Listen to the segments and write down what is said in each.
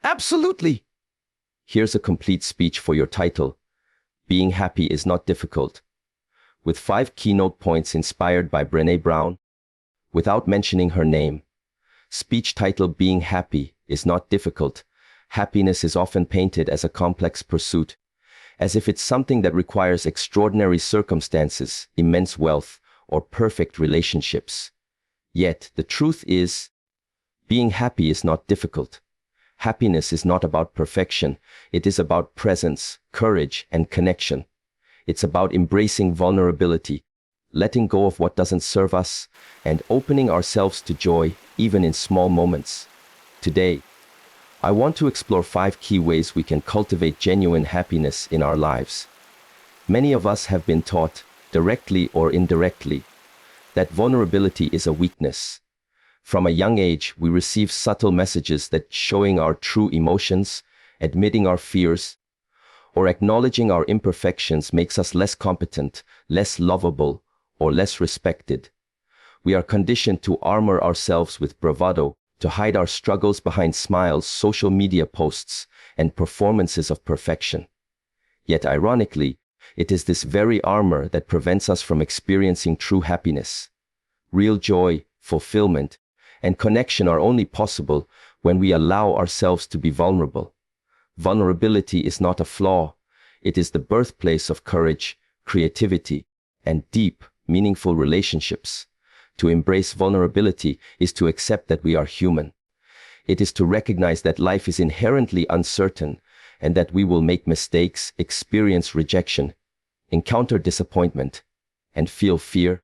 Absolutely. Here's a complete speech for your title. Being happy is not difficult. With 5 keynote points inspired by Brené Brown, without mentioning her name. Speech title: Being happy is not difficult. Happiness is often painted as a complex pursuit, as if it's something that requires extraordinary circumstances, immense wealth, or perfect relationships. Yet, the truth is, being happy is not difficult. Happiness is not about perfection. It is about presence, courage, and connection. It's about embracing vulnerability, letting go of what doesn't serve us, and opening ourselves to joy, even in small moments. Today, I want to explore 5 key ways we can cultivate genuine happiness in our lives. Many of us have been taught, directly or indirectly, that vulnerability is a weakness. From a young age, we receive subtle messages that showing our true emotions, admitting our fears, or acknowledging our imperfections makes us less competent, less lovable, or less respected. We are conditioned to armor ourselves with bravado, to hide our struggles behind smiles, social media posts, and performances of perfection. Yet ironically, it is this very armor that prevents us from experiencing true happiness. Real joy, fulfillment, and connection are only possible when we allow ourselves to be vulnerable. Vulnerability is not a flaw. It is the birthplace of courage, creativity, and deep, meaningful relationships. To embrace vulnerability is to accept that we are human. It is to recognize that life is inherently uncertain and that we will make mistakes, experience rejection, encounter disappointment, and feel fear.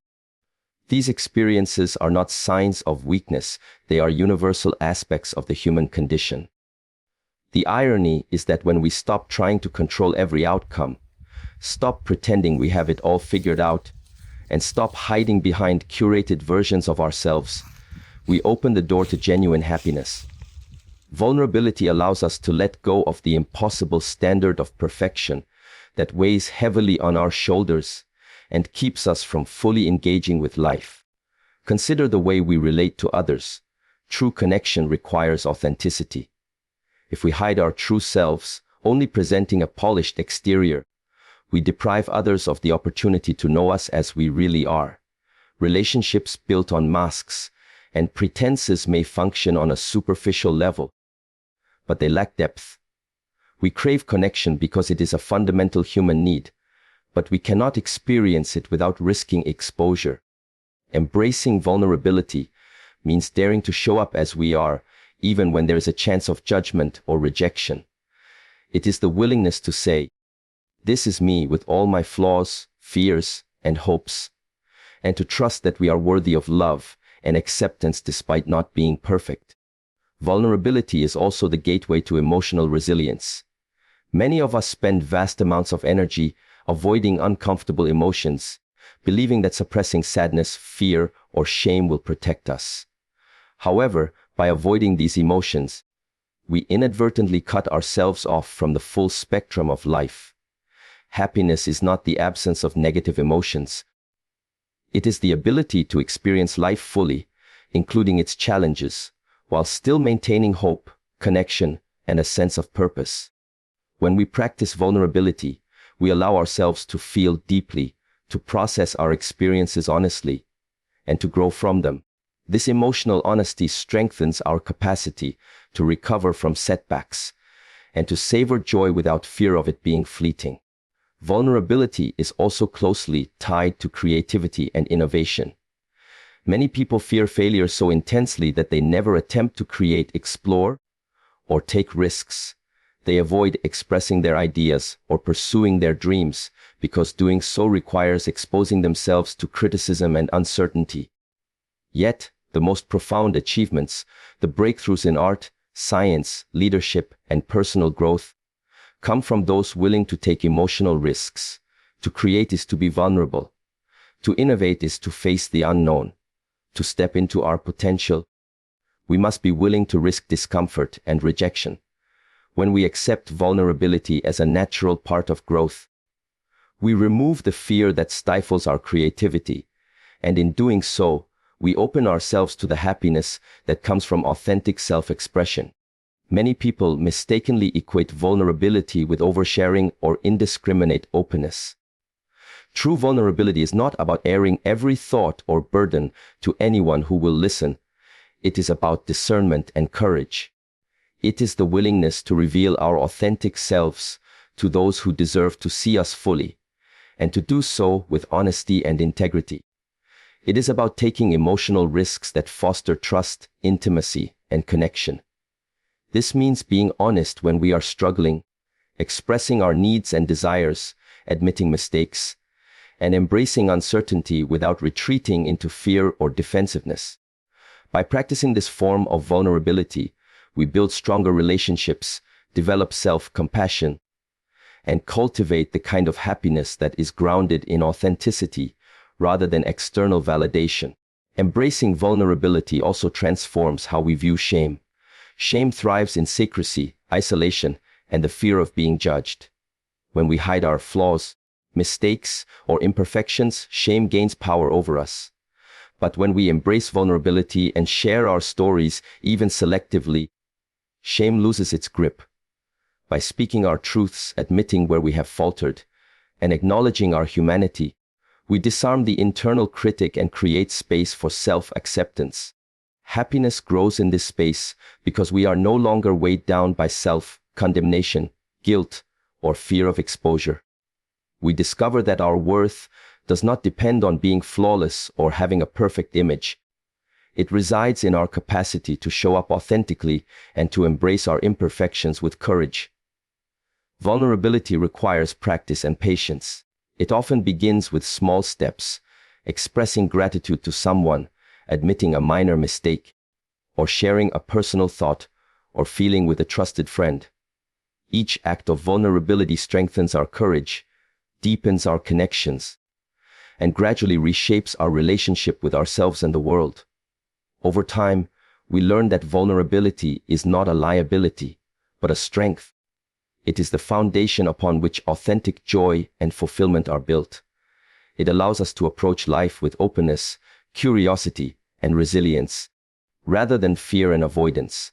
These experiences are not signs of weakness. They are universal aspects of the human condition. The irony is that when we stop trying to control every outcome, stop pretending we have it all figured out, and stop hiding behind curated versions of ourselves, we open the door to genuine happiness. Vulnerability allows us to let go of the impossible standard of perfection that weighs heavily on our shoulders and keeps us from fully engaging with life. Consider the way we relate to others. True connection requires authenticity. If we hide our true selves, only presenting a polished exterior, we deprive others of the opportunity to know us as we really are. Relationships built on masks and pretenses may function on a superficial level, but they lack depth. We crave connection because it is a fundamental human need, but we cannot experience it without risking exposure. Embracing vulnerability means daring to show up as we are, even when there is a chance of judgment or rejection. It is the willingness to say, "This is me with all my flaws, fears, and hopes," and to trust that we are worthy of love and acceptance despite not being perfect. Vulnerability is also the gateway to emotional resilience. Many of us spend vast amounts of energy avoiding uncomfortable emotions, believing that suppressing sadness, fear, or shame will protect us. However, by avoiding these emotions, we inadvertently cut ourselves off from the full spectrum of life. Happiness is not the absence of negative emotions. It is the ability to experience life fully, including its challenges, while still maintaining hope, connection, and a sense of purpose. When we practice vulnerability, we allow ourselves to feel deeply, to process our experiences honestly, and to grow from them. This emotional honesty strengthens our capacity to recover from setbacks and to savor joy without fear of it being fleeting. Vulnerability is also closely tied to creativity and innovation. Many people fear failure so intensely that they never attempt to create, explore, or take risks. They avoid expressing their ideas or pursuing their dreams because doing so requires exposing themselves to criticism and uncertainty. Yet, the most profound achievements, the breakthroughs in art, science, leadership, and personal growth, come from those willing to take emotional risks. To create is to be vulnerable. To innovate is to face the unknown. To step into our potential, we must be willing to risk discomfort and rejection. When we accept vulnerability as a natural part of growth, we remove the fear that stifles our creativity, and in doing so, we open ourselves to the happiness that comes from authentic self-expression. Many people mistakenly equate vulnerability with oversharing or indiscriminate openness. True vulnerability is not about airing every thought or burden to anyone who will listen. It is about discernment and courage. It is the willingness to reveal our authentic selves to those who deserve to see us fully, and to do so with honesty and integrity. It is about taking emotional risks that foster trust, intimacy, and connection. This means being honest when we are struggling, expressing our needs and desires, admitting mistakes, and embracing uncertainty without retreating into fear or defensiveness. By practicing this form of vulnerability, we build stronger relationships, develop self-compassion, and cultivate the kind of happiness that is grounded in authenticity rather than external validation. Embracing vulnerability also transforms how we view shame. Shame thrives in secrecy, isolation, and the fear of being judged. When we hide our flaws, mistakes, or imperfections, shame gains power over us. But when we embrace vulnerability and share our stories, even selectively, shame loses its grip. By speaking our truths, admitting where we have faltered, and acknowledging our humanity, we disarm the internal critic and create space for self-acceptance. Happiness grows in this space because we are no longer weighed down by self-condemnation, guilt, or fear of exposure. We discover that our worth does not depend on being flawless or having a perfect image. It resides in our capacity to show up authentically and to embrace our imperfections with courage. Vulnerability requires practice and patience. It often begins with small steps, expressing gratitude to someone, admitting a minor mistake, or sharing a personal thought or feeling with a trusted friend. Each act of vulnerability strengthens our courage, deepens our connections, and gradually reshapes our relationship with ourselves and the world. Over time, we learn that vulnerability is not a liability, but a strength. It is the foundation upon which authentic joy and fulfillment are built. It allows us to approach life with openness, curiosity, and resilience, rather than fear and avoidance.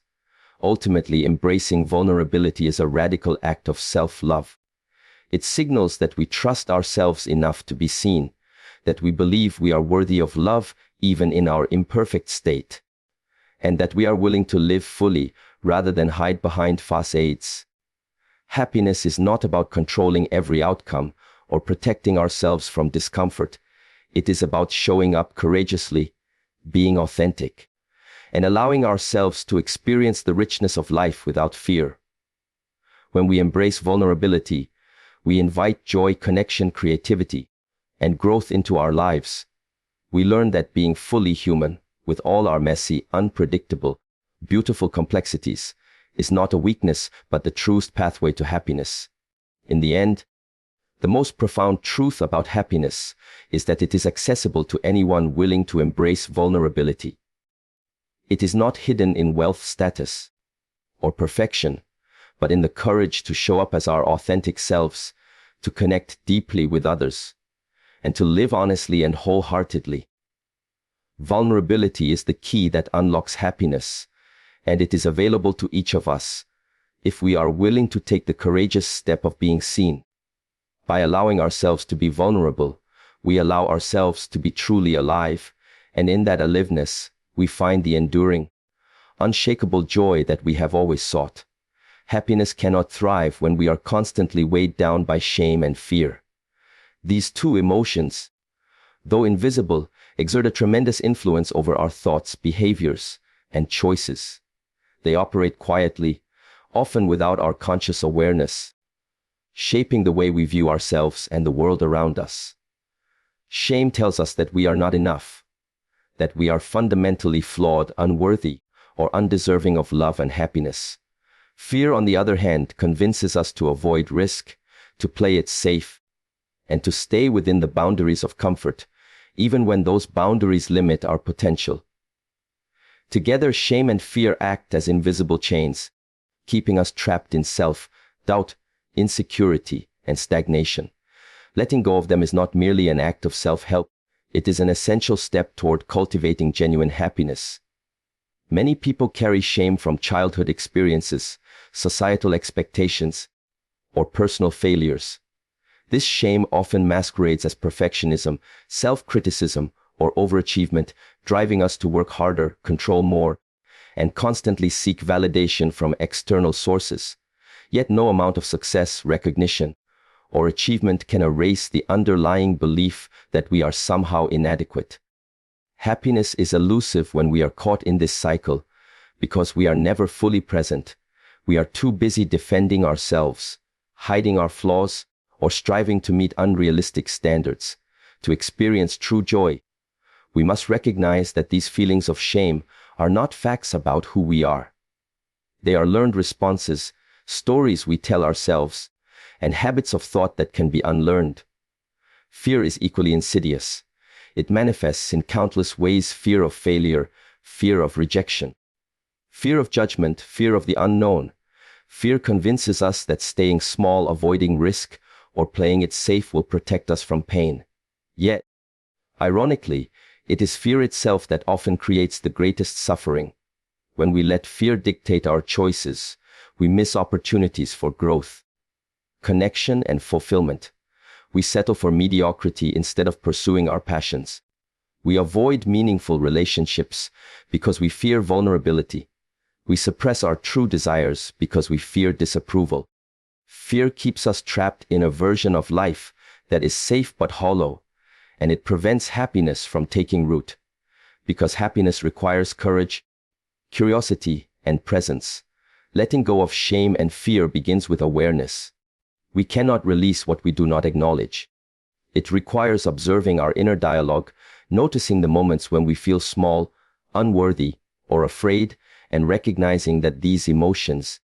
Ultimately, embracing vulnerability is a radical act of self-love. It signals that we trust ourselves enough to be seen, that we believe we are worthy of love even in our imperfect state, and that we are willing to live fully rather than hide behind facades. Happiness is not about controlling every outcome or protecting ourselves from discomfort. It is about showing up courageously, being authentic, and allowing ourselves to experience the richness of life without fear. When we embrace vulnerability, we invite joy, connection, creativity, and growth into our lives. We learn that being fully human, with all our messy, unpredictable, beautiful complexities, is not a weakness, but the truest pathway to happiness. In the end, the most profound truth about happiness is that it is accessible to anyone willing to embrace vulnerability. It is not hidden in wealth, status, or perfection, but in the courage to show up as our authentic selves, to connect deeply with others, and to live honestly and wholeheartedly. Vulnerability is the key that unlocks happiness, and it is available to each of us if we are willing to take the courageous step of being seen. By allowing ourselves to be vulnerable, we allow ourselves to be truly alive, and in that aliveness, we find the enduring, unshakable joy that we have always sought. Happiness cannot thrive when we are constantly weighed down by shame and fear. These two emotions, though invisible, exert a tremendous influence over our thoughts, behaviors, and choices. They operate quietly, often without our conscious awareness, shaping the way we view ourselves and the world around us. Shame tells us that we are not enough, that we are fundamentally flawed, unworthy, or undeserving of love and happiness. Fear, on the other hand, convinces us to avoid risk, to play it safe, and to stay within the boundaries of comfort, even when those boundaries limit our potential. Together, shame and fear act as invisible chains, keeping us trapped in self-doubt, insecurity, and stagnation. Letting go of them is not merely an act of self-help, it is an essential step toward cultivating genuine happiness. Many people carry shame from childhood experiences, societal expectations, or personal failures. This shame often masquerades as perfectionism, self-criticism, or overachievement, driving us to work harder, control more, and constantly seek validation from external sources. Yet no amount of success, recognition, or achievement can erase the underlying belief that we are somehow inadequate. Happiness is elusive when we are caught in this cycle, because we are never fully present. We are too busy defending ourselves, hiding our flaws, or striving to meet unrealistic standards. To experience true joy, we must recognize that these feelings of shame are not facts about who we are. They are learned responses, stories we tell ourselves, and habits of thought that can be unlearned. Fear is equally insidious. It manifests in countless ways: fear of failure, fear of rejection, fear of judgment, fear of the unknown. Fear convinces us that staying small, avoiding risk, or playing it safe will protect us from pain. Yet, ironically, it is fear itself that often creates the greatest suffering. When we let fear dictate our choices, we miss opportunities for growth, connection, and fulfillment. We settle for mediocrity instead of pursuing our passions. We avoid meaningful relationships because we fear vulnerability. We suppress our true desires because we fear disapproval. Fear keeps us trapped in a version of life that is safe but hollow, and it prevents happiness from taking root. Because happiness requires courage, curiosity, and presence. Letting go of shame and fear begins with awareness. We cannot release what we do not acknowledge. It requires observing our inner dialogue, noticing the moments when we feel small, unworthy, or afraid, and recognizing that these emotions,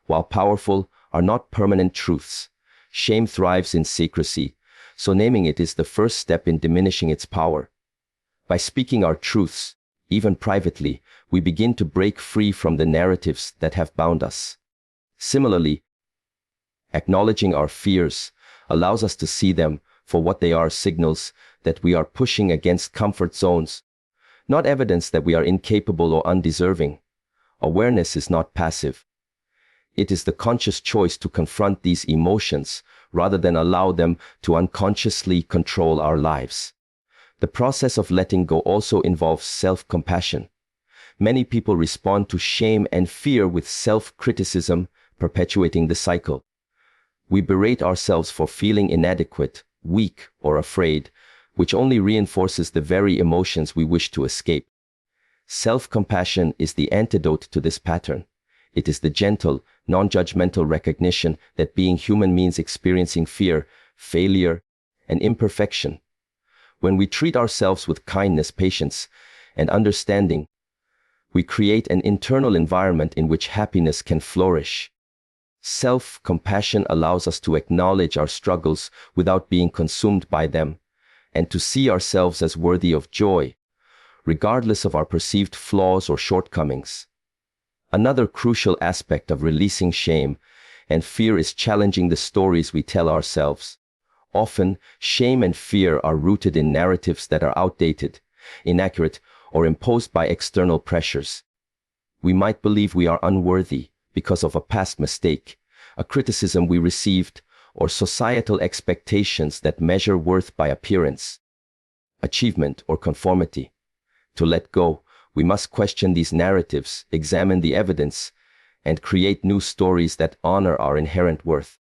while powerful, are not permanent truths. Shame thrives in secrecy, so naming it is the first step in diminishing its power. By speaking our truths, even privately, we begin to break free from the narratives that have bound us. Similarly, acknowledging our fears allows us to see them for what they are: signals that we are pushing against comfort zones, not evidence that we are incapable or undeserving. Awareness is not passive. It is the conscious choice to confront these emotions rather than allow them to unconsciously control our lives. The process of letting go also involves self-compassion. Many people respond to shame and fear with self-criticism, perpetuating the cycle. We berate ourselves for feeling inadequate, weak, or afraid, which only reinforces the very emotions we wish to escape. Self-compassion is the antidote to this pattern. It is the gentle, non-judgmental recognition that being human means experiencing fear, failure, and imperfection. When we treat ourselves with kindness, patience, and understanding, we create an internal environment in which happiness can flourish. Self-compassion allows us to acknowledge our struggles without being consumed by them, and to see ourselves as worthy of joy, regardless of our perceived flaws or shortcomings. Another crucial aspect of releasing shame and fear is challenging the stories we tell ourselves. Often, shame and fear are rooted in narratives that are outdated, inaccurate, or imposed by external pressures. We might believe we are unworthy because of a past mistake, a criticism we received, or societal expectations that measure worth by appearance, achievement, or conformity. To let go, we must question these narratives, examine the evidence, and create new stories that honor our inherent worth.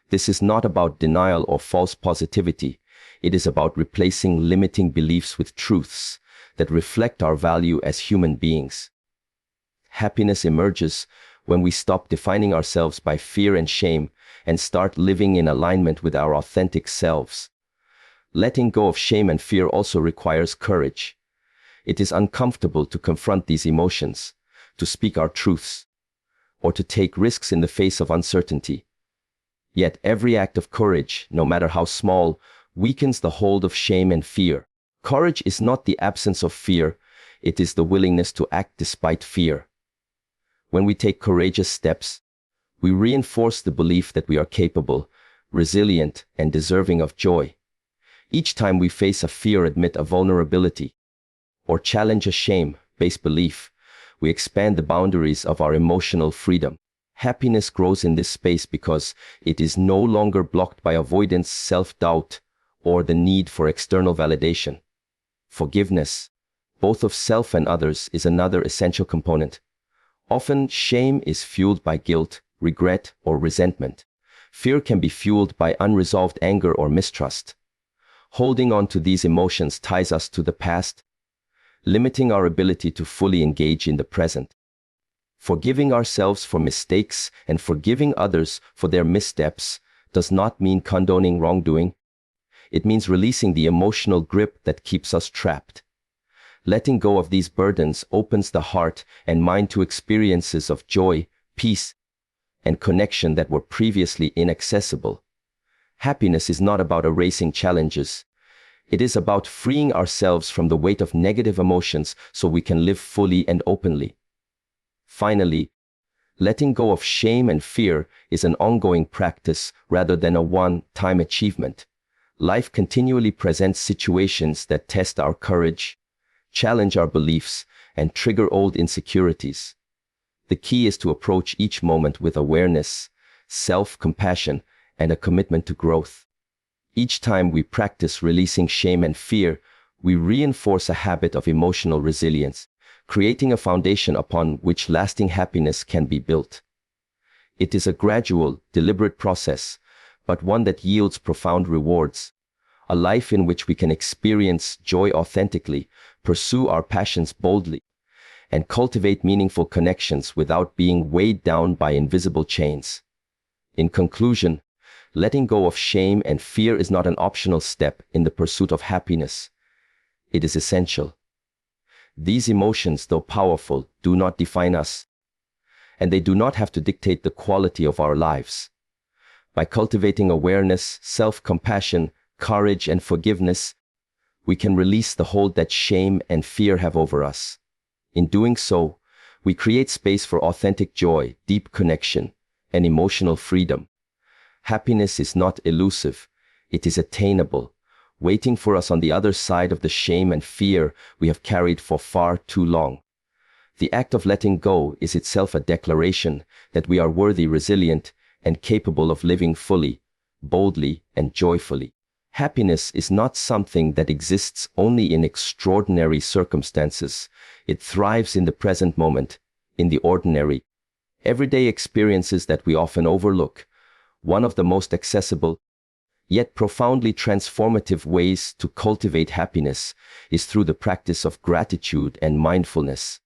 This is not about denial or false positivity. It is about replacing limiting beliefs with truths that reflect our value as human beings. Happiness emerges when we stop defining ourselves by fear and shame and start living in alignment with our authentic selves. Letting go of shame and fear also requires courage. It is uncomfortable to confront these emotions, to speak our truths, or to take risks in the face of uncertainty. Yet every act of courage, no matter how small, weakens the hold of shame and fear. Courage is not the absence of fear, it is the willingness to act despite fear. When we take courageous steps, we reinforce the belief that we are capable, resilient, and deserving of joy. Each time we face a fear, admit a vulnerability, or challenge a shame-based belief, we expand the boundaries of our emotional freedom. Happiness grows in this space because it is no longer blocked by avoidance, self-doubt, or the need for external validation. Forgiveness, both of self and others, is another essential component. Often, shame is fueled by guilt, regret, or resentment. Fear can be fueled by unresolved anger or mistrust. Holding on to these emotions ties us to the past, limiting our ability to fully engage in the present. Forgiving ourselves for mistakes and forgiving others for their missteps does not mean condoning wrongdoing. It means releasing the emotional grip that keeps us trapped. Letting go of these burdens opens the heart and mind to experiences of joy, peace, and connection that were previously inaccessible. Happiness is not about erasing challenges. It is about freeing ourselves from the weight of negative emotions so we can live fully and openly. Finally, letting go of shame and fear is an ongoing practice rather than a one-time achievement. Life continually presents situations that test our courage, challenge our beliefs, and trigger old insecurities. The key is to approach each moment with awareness, self-compassion, and a commitment to growth. Each time we practice releasing shame and fear, we reinforce a habit of emotional resilience, creating a foundation upon which lasting happiness can be built. It is a gradual, deliberate process, but one that yields profound rewards. A life in which we can experience joy authentically, pursue our passions boldly, and cultivate meaningful connections without being weighed down by invisible chains. In conclusion, letting go of shame and fear is not an optional step in the pursuit of happiness. It is essential. These emotions, though powerful, do not define us, and they do not have to dictate the quality of our lives. By cultivating awareness, self-compassion, courage, and forgiveness, we can release the hold that shame and fear have over us. In doing so, we create space for authentic joy, deep connection, and emotional freedom. Happiness is not elusive, it is attainable, waiting for us on the other side of the shame and fear we have carried for far too long. The act of letting go is itself a declaration that we are worthy, resilient, and capable of living fully, boldly, and joyfully. Happiness is not something that exists only in extraordinary circumstances. It thrives in the present moment, in the ordinary, everyday experiences that we often overlook. One of the most accessible, yet profoundly transformative ways to cultivate happiness is through the practice of gratitude and mindfulness.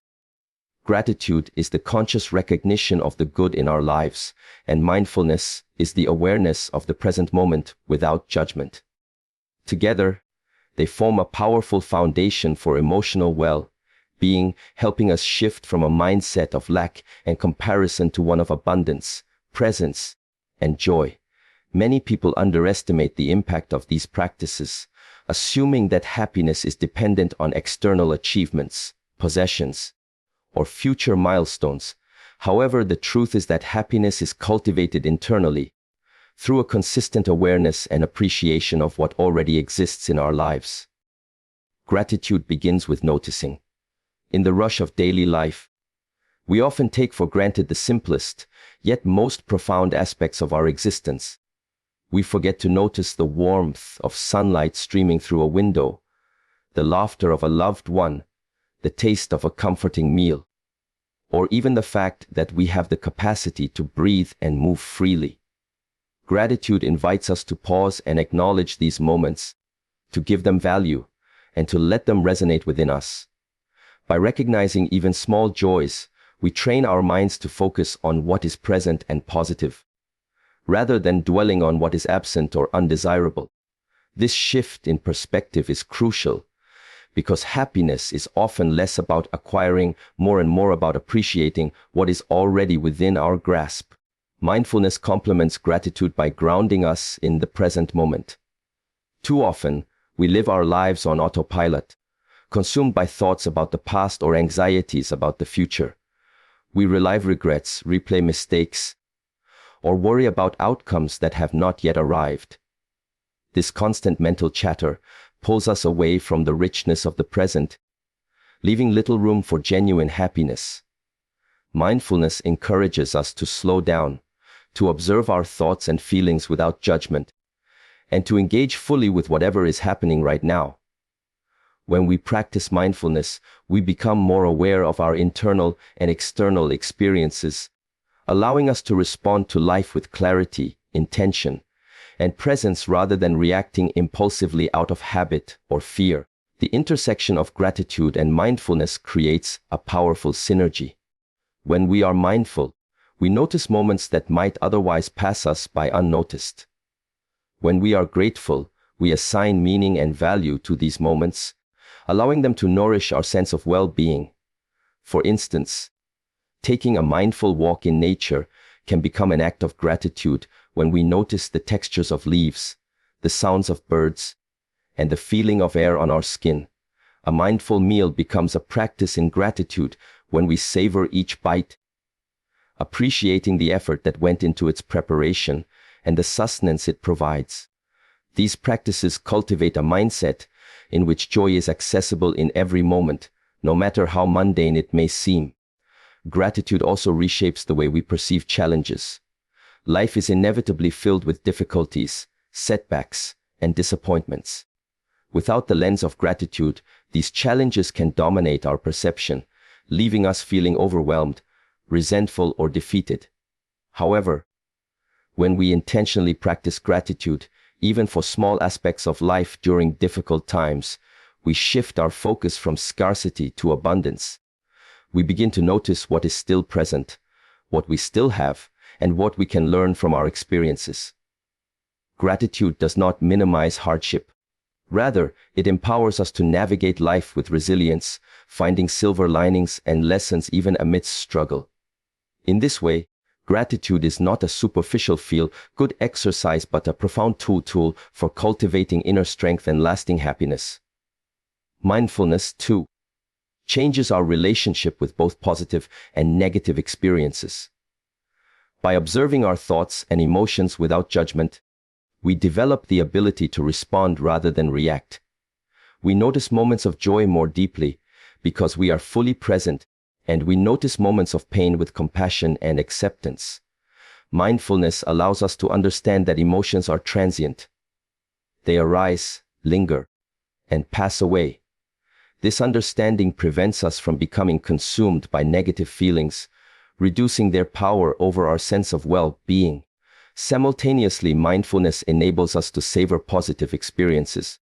Gratitude is the conscious recognition of the good in our lives, and mindfulness is the awareness of the present moment without judgment. Together, they form a powerful foundation for emotional well-being, helping us shift from a mindset of lack and comparison to one of abundance, presence, and joy. Many people underestimate the impact of these practices, assuming that happiness is dependent on external achievements, possessions, or future milestones. However, the truth is that happiness is cultivated internally, through a consistent awareness and appreciation of what already exists in our lives. Gratitude begins with noticing. In the rush of daily life, we often take for granted the simplest, yet most profound aspects of our existence. We forget to notice the warmth of sunlight streaming through a window, the laughter of a loved one, the taste of a comforting meal, or even the fact that we have the capacity to breathe and move freely. Gratitude invites us to pause and acknowledge these moments, to give them value, and to let them resonate within us. By recognizing even small joys, we train our minds to focus on what is present and positive, rather than dwelling on what is absent or undesirable. This shift in perspective is crucial, because happiness is often less about acquiring, more and more about appreciating what is already within our grasp. Mindfulness complements gratitude by grounding us in the present moment. Too often, we live our lives on autopilot, consumed by thoughts about the past or anxieties about the future. We relive regrets, replay mistakes, or worry about outcomes that have not yet arrived. This constant mental chatter pulls us away from the richness of the present, leaving little room for genuine happiness. Mindfulness encourages us to slow down, to observe our thoughts and feelings without judgment, and to engage fully with whatever is happening right now. When we practice mindfulness, we become more aware of our internal and external experiences, allowing us to respond to life with clarity, intention, and presence rather than reacting impulsively out of habit or fear. The intersection of gratitude and mindfulness creates a powerful synergy. When we are mindful, we notice moments that might otherwise pass us by unnoticed. When we are grateful, we assign meaning and value to these moments, allowing them to nourish our sense of well-being. For instance, taking a mindful walk in nature can become an act of gratitude when we notice the textures of leaves, the sounds of birds, and the feeling of air on our skin. A mindful meal becomes a practice in gratitude when we savor each bite, appreciating the effort that went into its preparation and the sustenance it provides. These practices cultivate a mindset in which joy is accessible in every moment, no matter how mundane it may seem. Gratitude also reshapes the way we perceive challenges. Life is inevitably filled with difficulties, setbacks, and disappointments. Without the lens of gratitude, these challenges can dominate our perception, leaving us feeling overwhelmed, resentful, or defeated. However, when we intentionally practice gratitude, even for small aspects of life during difficult times, we shift our focus from scarcity to abundance. We begin to notice what is still present, what we still have, and what we can learn from our experiences. Gratitude does not minimize hardship. Rather, it empowers us to navigate life with resilience, finding silver linings and lessons even amidst struggle. In this way, gratitude is not a superficial feel-good exercise but a profound tool for cultivating inner strength and lasting happiness. Mindfulness, too, changes our relationship with both positive and negative experiences. By observing our thoughts and emotions without judgment, we develop the ability to respond rather than react. We notice moments of joy more deeply because we are fully present, and we notice moments of pain with compassion and acceptance. Mindfulness allows us to understand that emotions are transient. They arise, linger, and pass away. This understanding prevents us from becoming consumed by negative feelings, reducing their power over our sense of well-being. Simultaneously, mindfulness enables us to savor positive experiences,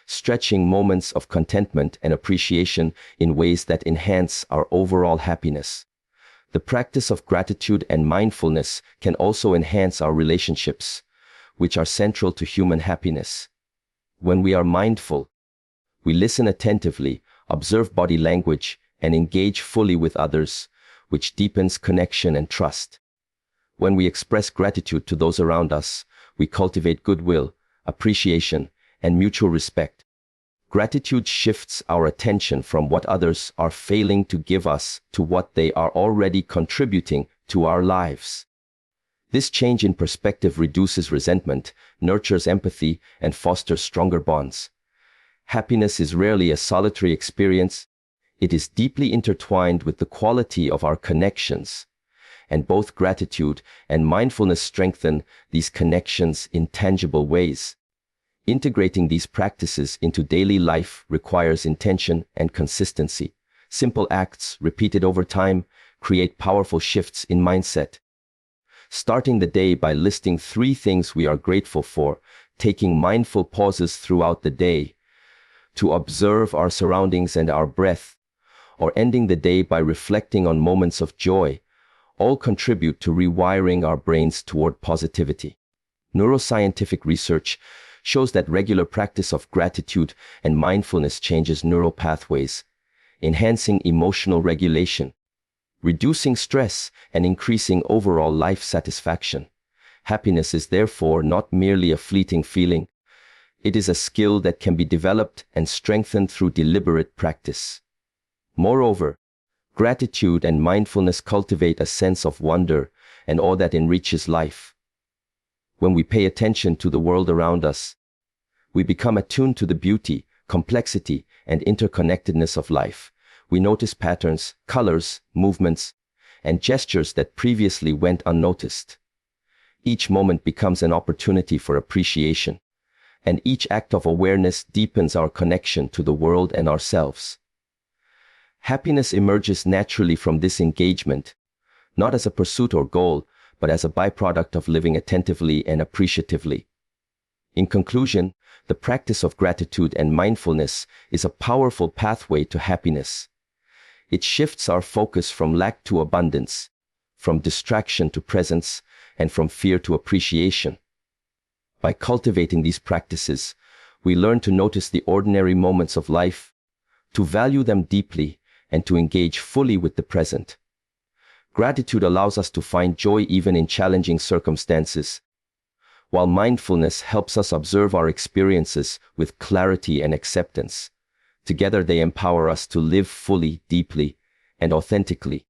stretching moments of contentment and appreciation in ways that enhance our overall happiness. The practice of gratitude and mindfulness can also enhance our relationships, which are central to human happiness. When we are mindful, we listen attentively, observe body language, and engage fully with others, which deepens connection and trust. When we express gratitude to those around us, we cultivate goodwill, appreciation, and mutual respect. Gratitude shifts our attention from what others are failing to give us to what they are already contributing to our lives. This change in perspective reduces resentment, nurtures empathy, and fosters stronger bonds. Happiness is rarely a solitary experience. It is deeply intertwined with the quality of our connections, and both gratitude and mindfulness strengthen these connections in tangible ways. Integrating these practices into daily life requires intention and consistency. Simple acts, repeated over time, create powerful shifts in mindset. Starting the day by listing 3 things we are grateful for, taking mindful pauses throughout the day to observe our surroundings and our breath, or ending the day by reflecting on moments of joy, all contribute to rewiring our brains toward positivity. Neuroscientific research shows that regular practice of gratitude and mindfulness changes neural pathways, enhancing emotional regulation, reducing stress, and increasing overall life satisfaction. Happiness is therefore not merely a fleeting feeling. It is a skill that can be developed and strengthened through deliberate practice. Moreover, gratitude and mindfulness cultivate a sense of wonder and awe that enriches life. When we pay attention to the world around us, we become attuned to the beauty, complexity, and interconnectedness of life. We notice patterns, colors, movements, and gestures that previously went unnoticed. Each moment becomes an opportunity for appreciation, and each act of awareness deepens our connection to the world and ourselves. Happiness emerges naturally from this engagement, not as a pursuit or goal, but as a byproduct of living attentively and appreciatively. In conclusion, the practice of gratitude and mindfulness is a powerful pathway to happiness. It shifts our focus from lack to abundance, from distraction to presence, and from fear to appreciation. By cultivating these practices, we learn to notice the ordinary moments of life, to value them deeply, and to engage fully with the present. Gratitude allows us to find joy even in challenging circumstances, while mindfulness helps us observe our experiences with clarity and acceptance. Together they empower us to live fully, deeply, and authentically.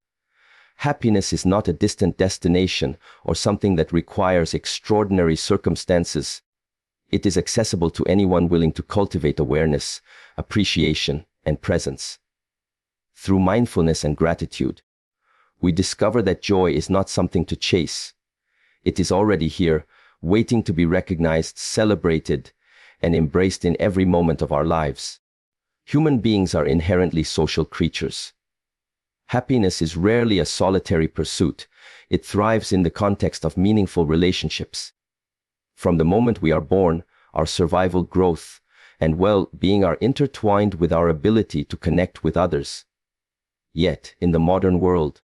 Happiness is not a distant destination or something that requires extraordinary circumstances. It is accessible to anyone willing to cultivate awareness, appreciation, and presence. Through mindfulness and gratitude, we discover that joy is not something to chase. It is already here, waiting to be recognized, celebrated, and embraced in every moment of our lives. Human beings are inherently social creatures. Happiness is rarely a solitary pursuit. It thrives in the context of meaningful relationships. From the moment we are born, our survival, growth, and well-being are intertwined with our ability to connect with others. Yet, in the modern world,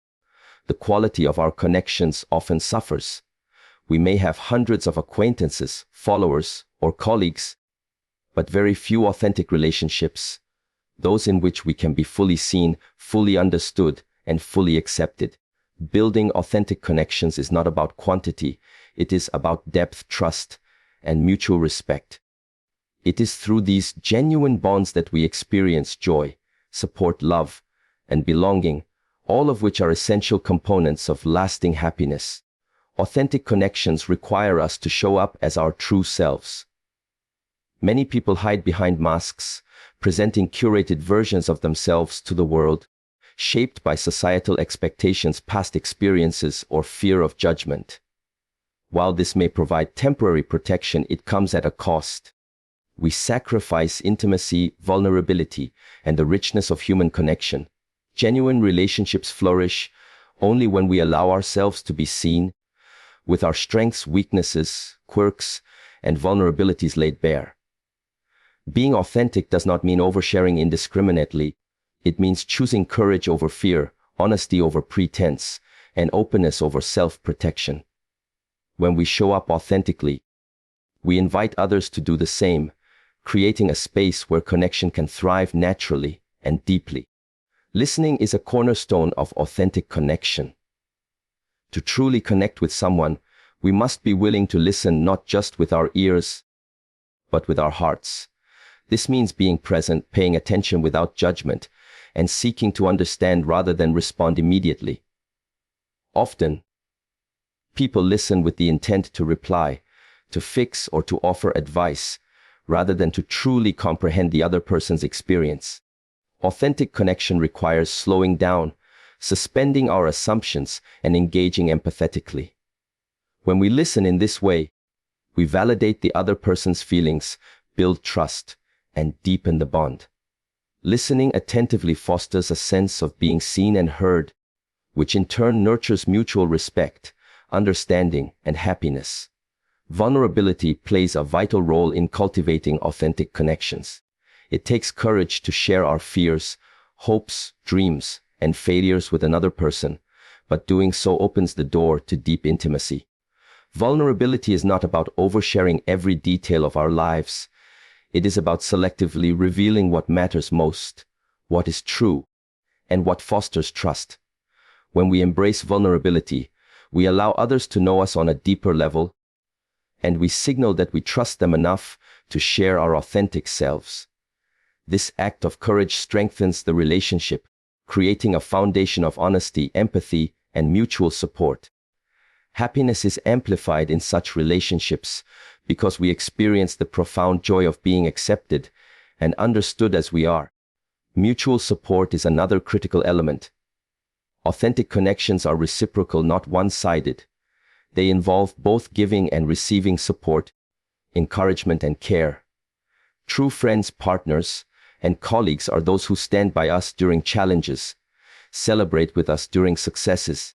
the quality of our connections often suffers. We may have hundreds of acquaintances, followers, or colleagues, but very few authentic relationships, those in which we can be fully seen, fully understood, and fully accepted. Building authentic connections is not about quantity, it is about depth, trust, and mutual respect. It is through these genuine bonds that we experience joy, support, love, and belonging, all of which are essential components of lasting happiness. Authentic connections require us to show up as our true selves. Many people hide behind masks, presenting curated versions of themselves to the world, shaped by societal expectations, past experiences, or fear of judgment. While this may provide temporary protection, it comes at a cost. We sacrifice intimacy, vulnerability, and the richness of human connection. Genuine relationships flourish only when we allow ourselves to be seen, with our strengths, weaknesses, quirks, and vulnerabilities laid bare. Being authentic does not mean oversharing indiscriminately. It means choosing courage over fear, honesty over pretense, and openness over self-protection. When we show up authentically, we invite others to do the same, creating a space where connection can thrive naturally and deeply. Listening is a cornerstone of authentic connection. To truly connect with someone, we must be willing to listen not just with our ears, but with our hearts. This means being present, paying attention without judgment, and seeking to understand rather than respond immediately. Often, people listen with the intent to reply, to fix, or to offer advice, rather than to truly comprehend the other person's experience. Authentic connection requires slowing down, suspending our assumptions, and engaging empathetically. When we listen in this way, we validate the other person's feelings, build trust, and deepen the bond. Listening attentively fosters a sense of being seen and heard, which in turn nurtures mutual respect, understanding, and happiness. Vulnerability plays a vital role in cultivating authentic connections. It takes courage to share our fears, hopes, dreams, and failures with another person, but doing so opens the door to deep intimacy. Vulnerability is not about oversharing every detail of our lives. It is about selectively revealing what matters most, what is true, and what fosters trust. When we embrace vulnerability, we allow others to know us on a deeper level, and we signal that we trust them enough to share our authentic selves. This act of courage strengthens the relationship, creating a foundation of honesty, empathy, and mutual support. Happiness is amplified in such relationships because we experience the profound joy of being accepted and understood as we are. Mutual support is another critical element. Authentic connections are reciprocal, not one-sided. They involve both giving and receiving support, encouragement and care. True friends, partners, and colleagues are those who stand by us during challenges, celebrate with us during successes,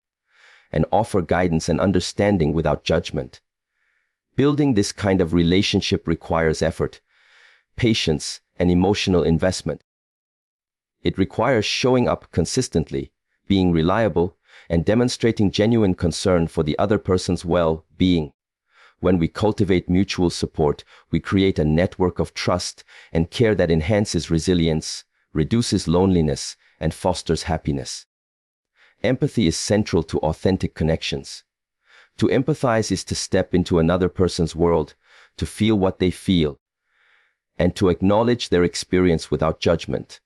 and offer guidance and understanding without judgment. Building this kind of relationship requires effort, patience, and emotional investment. It requires showing up consistently, being reliable, and demonstrating genuine concern for the other person's well-being. When we cultivate mutual support, we create a network of trust and care that enhances resilience, reduces loneliness, and fosters happiness. Empathy is central to authentic connections. To empathize is to step into another person's world, to feel what they feel, and to acknowledge their experience without judgment.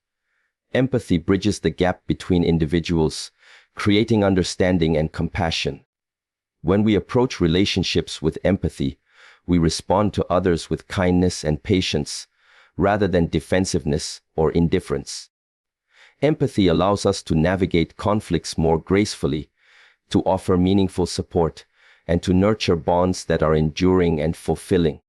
Empathy bridges the gap between individuals, creating understanding and compassion. When we approach relationships with empathy, we respond to others with kindness and patience, rather than defensiveness or indifference. Empathy allows us to navigate conflicts more gracefully, to offer meaningful support, and to nurture bonds that are enduring and fulfilling.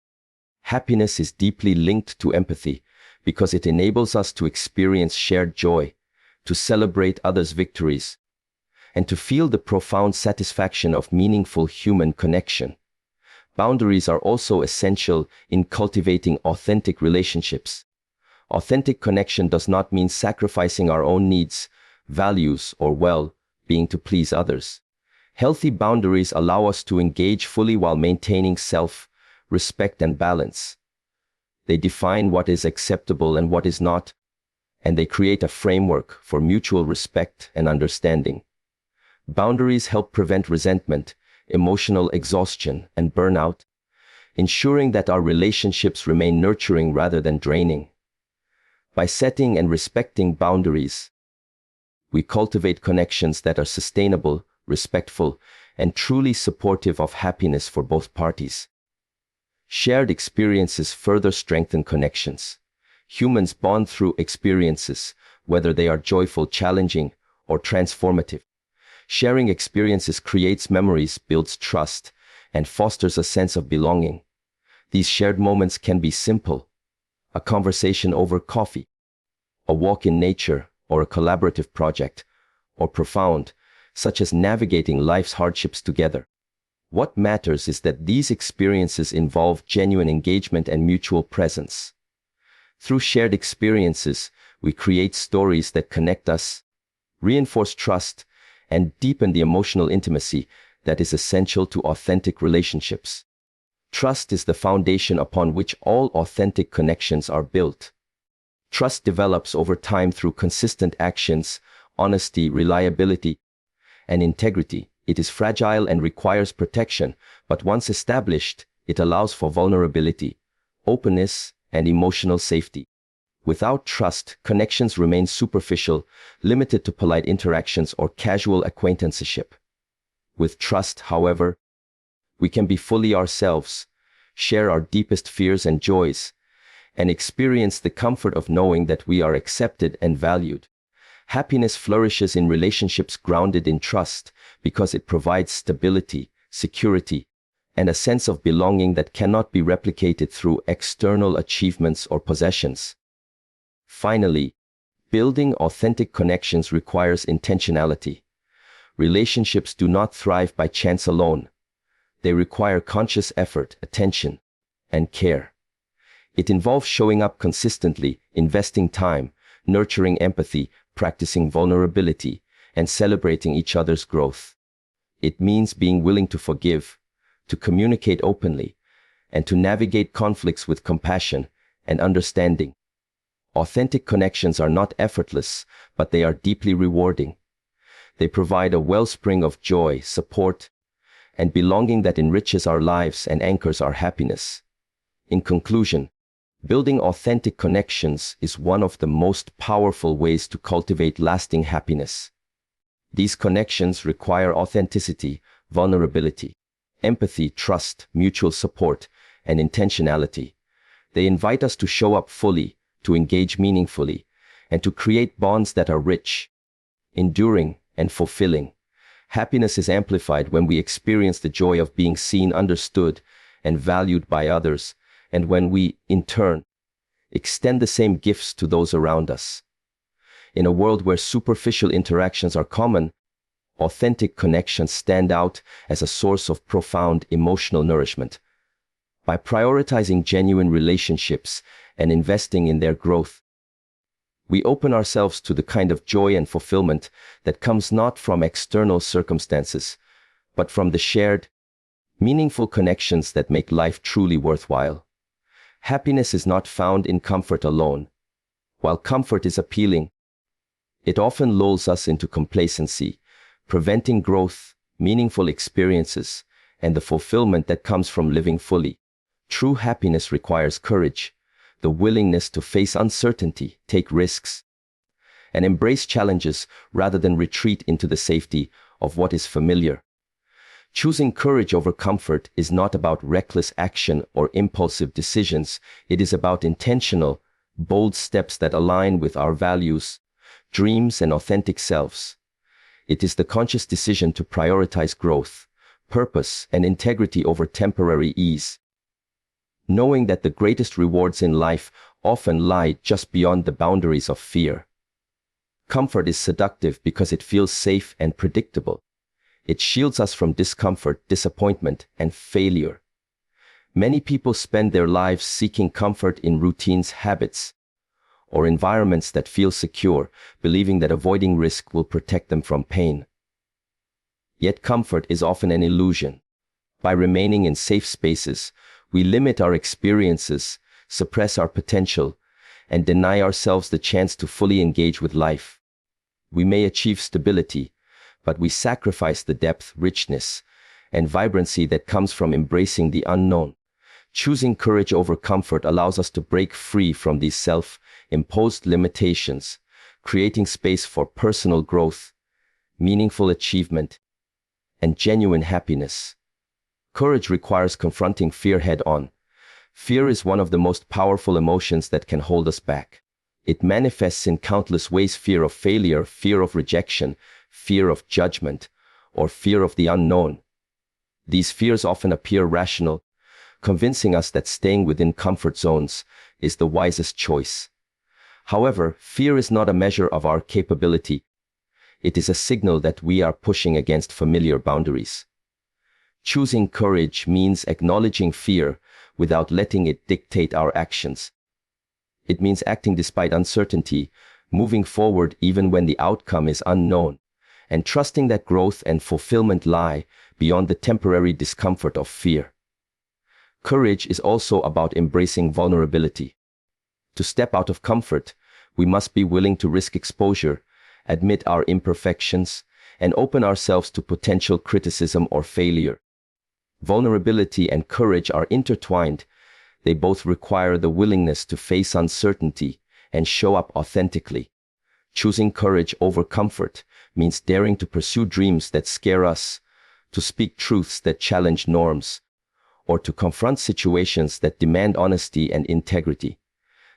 Happiness is deeply linked to empathy because it enables us to experience shared joy, to celebrate others' victories, and to feel the profound satisfaction of meaningful human connection. Boundaries are also essential in cultivating authentic relationships. Authentic connection does not mean sacrificing our own needs, values, or well-being to please others. Healthy boundaries allow us to engage fully while maintaining self-respect and balance. They define what is acceptable and what is not, and they create a framework for mutual respect and understanding. Boundaries help prevent resentment, emotional exhaustion, and burnout, ensuring that our relationships remain nurturing rather than draining. By setting and respecting boundaries, we cultivate connections that are sustainable, respectful, and truly supportive of happiness for both parties. Shared experiences further strengthen connections. Humans bond through experiences, whether they are joyful, challenging, or transformative. Sharing experiences creates memories, builds trust, and fosters a sense of belonging. These shared moments can be simple, a conversation over coffee, a walk in nature, or a collaborative project, or profound, such as navigating life's hardships together. What matters is that these experiences involve genuine engagement and mutual presence. Through shared experiences, we create stories that connect us, reinforce trust, and deepen the emotional intimacy that is essential to authentic relationships. Trust is the foundation upon which all authentic connections are built. Trust develops over time through consistent actions, honesty, reliability, and integrity. It is fragile and requires protection, but once established, it allows for vulnerability, openness, and emotional safety. Without trust, connections remain superficial, limited to polite interactions or casual acquaintanceship. With trust, however, we can be fully ourselves, share our deepest fears and joys, and experience the comfort of knowing that we are accepted and valued. Happiness flourishes in relationships grounded in trust because it provides stability, security, and a sense of belonging that cannot be replicated through external achievements or possessions. Finally, building authentic connections requires intentionality. Relationships do not thrive by chance alone. They require conscious effort, attention, and care. It involves showing up consistently, investing time, nurturing empathy, practicing vulnerability, and celebrating each other's growth. It means being willing to forgive, to communicate openly, and to navigate conflicts with compassion and understanding. Authentic connections are not effortless, but they are deeply rewarding. They provide a wellspring of joy, support, and belonging that enriches our lives and anchors our happiness. In conclusion, building authentic connections is one of the most powerful ways to cultivate lasting happiness. These connections require authenticity, vulnerability, empathy, trust, mutual support, and intentionality. They invite us to show up fully, to engage meaningfully, and to create bonds that are rich, enduring, and fulfilling. Happiness is amplified when we experience the joy of being seen, understood, and valued by others, and when we, in turn, extend the same gifts to those around us. In a world where superficial interactions are common, authentic connections stand out as a source of profound emotional nourishment. By prioritizing genuine relationships and investing in their growth, we open ourselves to the kind of joy and fulfillment that comes not from external circumstances, but from the shared, meaningful connections that make life truly worthwhile. Happiness is not found in comfort alone. While comfort is appealing, it often lulls us into complacency, preventing growth, meaningful experiences, and the fulfillment that comes from living fully. True happiness requires courage, the willingness to face uncertainty, take risks, and embrace challenges rather than retreat into the safety of what is familiar. Choosing courage over comfort is not about reckless action or impulsive decisions. It is about intentional, bold steps that align with our values, dreams, and authentic selves. It is the conscious decision to prioritize growth, purpose, and integrity over temporary ease, knowing that the greatest rewards in life often lie just beyond the boundaries of fear. Comfort is seductive because it feels safe and predictable. It shields us from discomfort, disappointment, and failure. Many people spend their lives seeking comfort in routines, habits, or environments that feel secure, believing that avoiding risk will protect them from pain. Yet comfort is often an illusion. By remaining in safe spaces, we limit our experiences, suppress our potential, and deny ourselves the chance to fully engage with life. We may achieve stability, but we sacrifice the depth, richness, and vibrancy that comes from embracing the unknown. Choosing courage over comfort allows us to break free from these self-imposed limitations, creating space for personal growth, meaningful achievement, and genuine happiness. Courage requires confronting fear head-on. Fear is one of the most powerful emotions that can hold us back. It manifests in countless ways: fear of failure, fear of rejection, fear of judgment, or fear of the unknown. These fears often appear rational, convincing us that staying within comfort zones is the wisest choice. However, fear is not a measure of our capability. It is a signal that we are pushing against familiar boundaries. Choosing courage means acknowledging fear without letting it dictate our actions. It means acting despite uncertainty, moving forward even when the outcome is unknown, and trusting that growth and fulfillment lie beyond the temporary discomfort of fear. Courage is also about embracing vulnerability. To step out of comfort, we must be willing to risk exposure, admit our imperfections, and open ourselves to potential criticism or failure. Vulnerability and courage are intertwined. They both require the willingness to face uncertainty and show up authentically. Choosing courage over comfort means daring to pursue dreams that scare us, to speak truths that challenge norms, or to confront situations that demand honesty and integrity.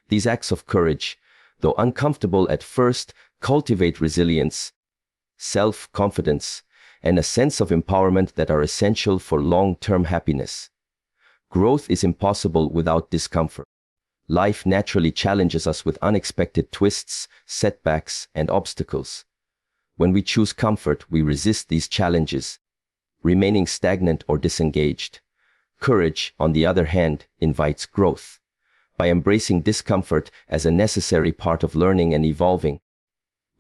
These acts of courage, though uncomfortable at first, cultivate resilience, self-confidence, and a sense of empowerment that are essential for long-term happiness. Growth is impossible without discomfort. Life naturally challenges us with unexpected twists, setbacks, and obstacles. When we choose comfort, we resist these challenges, remaining stagnant or disengaged. Courage, on the other hand, invites growth. By embracing discomfort as a necessary part of learning and evolving,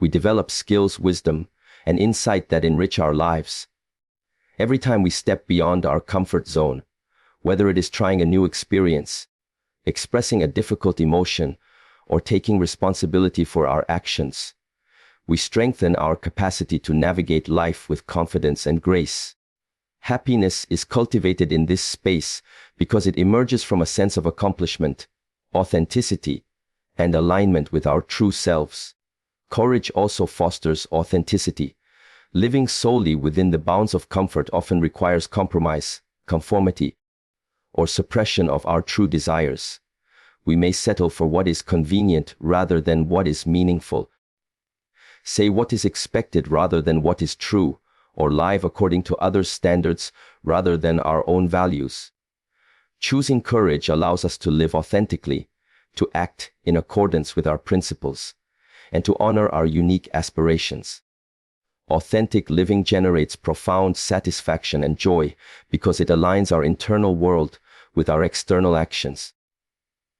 we develop skills, wisdom, and insight that enrich our lives. Every time we step beyond our comfort zone, whether it is trying a new experience, expressing a difficult emotion, or taking responsibility for our actions, we strengthen our capacity to navigate life with confidence and grace. Happiness is cultivated in this space because it emerges from a sense of accomplishment, authenticity, and alignment with our true selves. Courage also fosters authenticity. Living solely within the bounds of comfort often requires compromise, conformity, or suppression of our true desires. We may settle for what is convenient rather than what is meaningful. say what is expected rather than what is true, or live according to others' standards rather than our own values. Choosing courage allows us to live authentically, to act in accordance with our principles, and to honor our unique aspirations. Authentic living generates profound satisfaction and joy because it aligns our internal world with our external actions.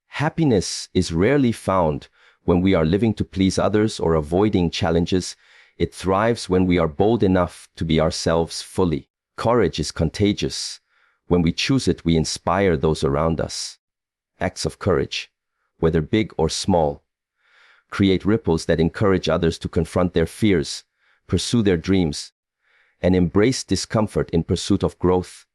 Happiness is rarely found when we are living to please others or avoiding challenges. It thrives when we are bold enough to be ourselves fully. Courage is contagious. When we choose it, we inspire those around us. Acts of courage, whether big or small, create ripples that encourage others to confront their fears, pursue their dreams, and embrace discomfort in pursuit of growth.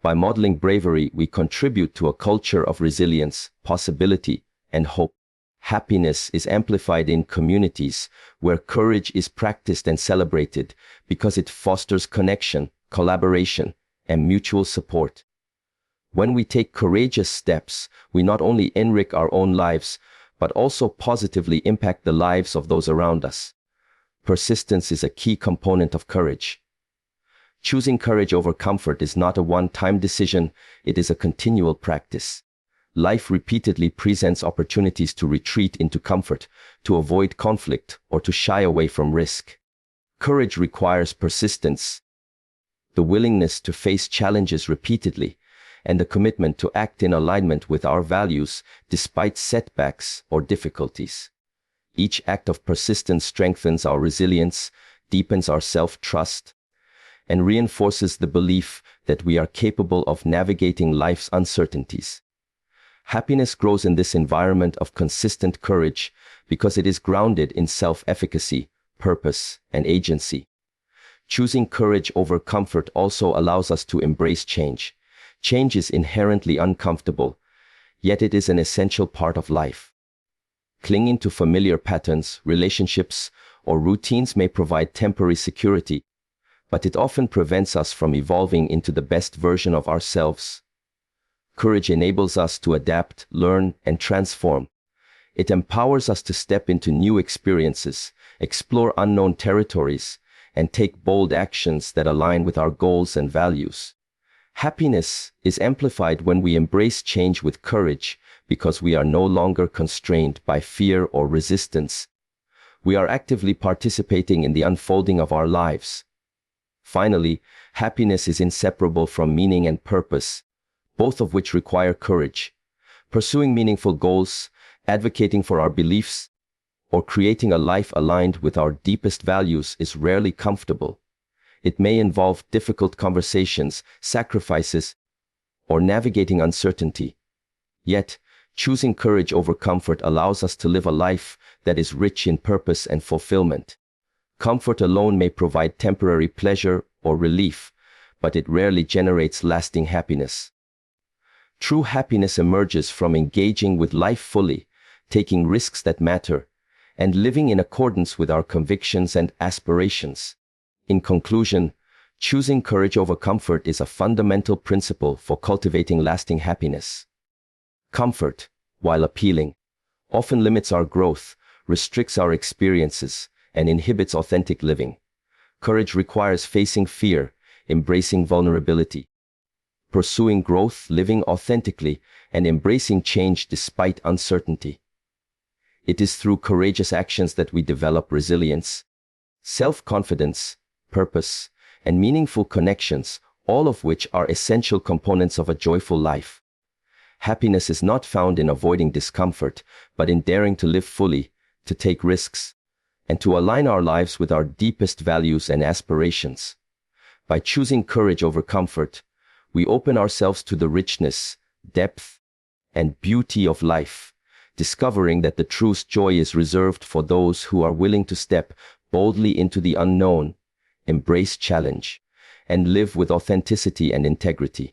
By modeling bravery, we contribute to a culture of resilience, possibility, and hope. Happiness is amplified in communities where courage is practiced and celebrated because it fosters connection, collaboration, and mutual support. When we take courageous steps, we not only enrich our own lives, but also positively impact the lives of those around us. Persistence is a key component of courage. Choosing courage over comfort is not a one-time decision, it is a continual practice. Life repeatedly presents opportunities to retreat into comfort, to avoid conflict, or to shy away from risk. Courage requires persistence, the willingness to face challenges repeatedly, and the commitment to act in alignment with our values despite setbacks or difficulties. Each act of persistence strengthens our resilience, deepens our self-trust, and reinforces the belief that we are capable of navigating life's uncertainties. Happiness grows in this environment of consistent courage because it is grounded in self-efficacy, purpose, and agency. Choosing courage over comfort also allows us to embrace change. Change is inherently uncomfortable, yet it is an essential part of life. Clinging to familiar patterns, relationships, or routines may provide temporary security, but it often prevents us from evolving into the best version of ourselves. Courage enables us to adapt, learn, and transform. It empowers us to step into new experiences, explore unknown territories, and take bold actions that align with our goals and values. Happiness is amplified when we embrace change with courage because we are no longer constrained by fear or resistance. We are actively participating in the unfolding of our lives. Finally, happiness is inseparable from meaning and purpose, both of which require courage. Pursuing meaningful goals, advocating for our beliefs, or creating a life aligned with our deepest values is rarely comfortable. It may involve difficult conversations, sacrifices, or navigating uncertainty. Yet, choosing courage over comfort allows us to live a life that is rich in purpose and fulfillment. Comfort alone may provide temporary pleasure or relief, but it rarely generates lasting happiness. True happiness emerges from engaging with life fully, taking risks that matter, and living in accordance with our convictions and aspirations. In conclusion, choosing courage over comfort is a fundamental principle for cultivating lasting happiness. Comfort, while appealing, often limits our growth, restricts our experiences, and inhibits authentic living. Courage requires facing fear, embracing vulnerability, pursuing growth, living authentically, and embracing change despite uncertainty. It is through courageous actions that we develop resilience, self-confidence, purpose, and meaningful connections, all of which are essential components of a joyful life. Happiness is not found in avoiding discomfort, but in daring to live fully, to take risks, and to align our lives with our deepest values and aspirations. By choosing courage over comfort, we open ourselves to the richness, depth, and beauty of life, discovering that the truest joy is reserved for those who are willing to step boldly into the unknown, embrace challenge, and live with authenticity and integrity.